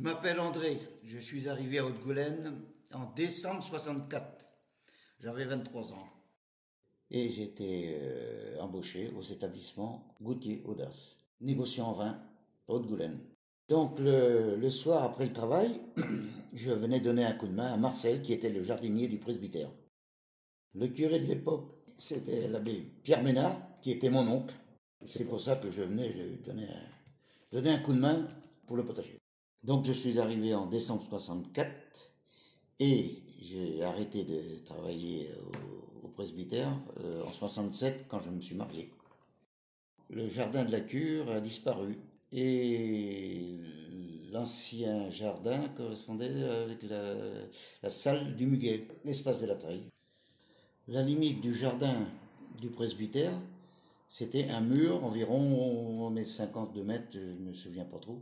m'appelle André, je suis arrivé à Haute-Goulaine en décembre 64. J'avais 23 ans. Et j'étais embauché aux établissements Goutier Audace, négociant en vin à Haute-Goulaine. Donc le soir après le travail, je venais donner un coup de main à Marcel qui était le jardinier du presbytère. Le curé de l'époque, c'était l'abbé Pierre Ménard qui était mon oncle. C'est pour ça que je venais lui donner un coup de main pour le potager. Donc je suis arrivé en décembre 64 et j'ai arrêté de travailler au presbytère en 67 quand je me suis marié. Le jardin de la cure a disparu et l'ancien jardin correspondait avec la salle du muguet, l'espace de la treille. La limite du jardin du presbytère, c'était un mur environ 1,52 m, je ne me souviens pas trop,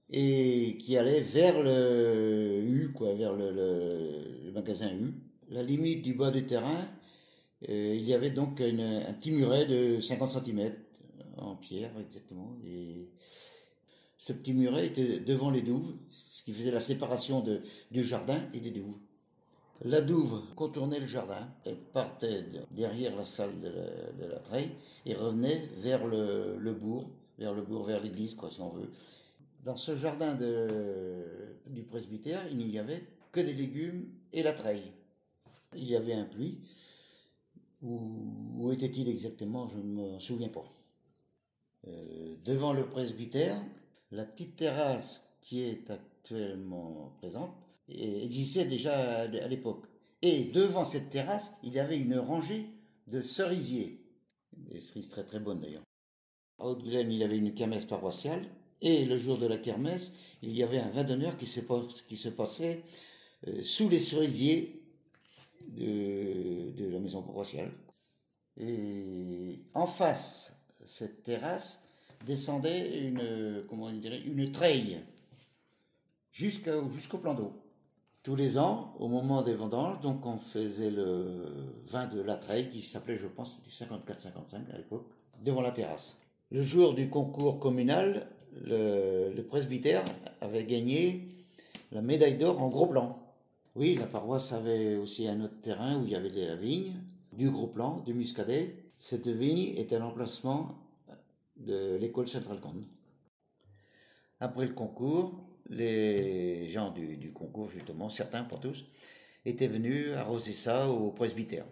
et qui allait vers le U, quoi, vers le magasin U. La limite du bas du terrain, il y avait donc un petit muret de 50 cm en pierre exactement. Et ce petit muret était devant les douves, ce qui faisait la séparation du jardin et des douves. La douve contournait le jardin, elle partait derrière la salle de la treille et revenait vers le bourg, vers l'église, quoi, si on veut. Dans ce jardin du presbytère, il n'y avait que des légumes et la treille. Il y avait un puits. Où était-il exactement? Je ne me souviens pas. Devant le presbytère, la petite terrasse qui est actuellement présente existait déjà à l'époque. Et devant cette terrasse, il y avait une rangée de cerisiers. Des cerises très très bonnes d'ailleurs. À Haute-Goulaine, il y avait une kermesse paroissiale. Et le jour de la kermesse, il y avait un vin d'honneur qui se passait sous les cerisiers de la maison paroissiale. Et en face, cette terrasse descendait une treille jusqu'au plan d'eau. Tous les ans, au moment des vendanges, donc on faisait le vin de la treille qui s'appelait, je pense, du 54-55 à l'époque, devant la terrasse. Le jour du concours communal, le presbytère avait gagné la médaille d'or en gros plan. Oui, la paroisse avait aussi un autre terrain où il y avait des vignes, du gros plan, du muscadet. Cette vigne était à l'emplacement de l'école Saint-Alcande. Après le concours, les gens du concours, justement, certains, pas tous, étaient venus arroser ça au presbytère,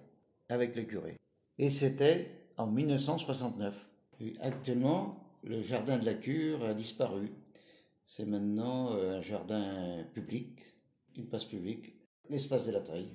avec le curé. Et c'était en 1969. Et actuellement, le jardin de la cure a disparu. C'est maintenant un jardin public, une place publique, l'espace de la treille.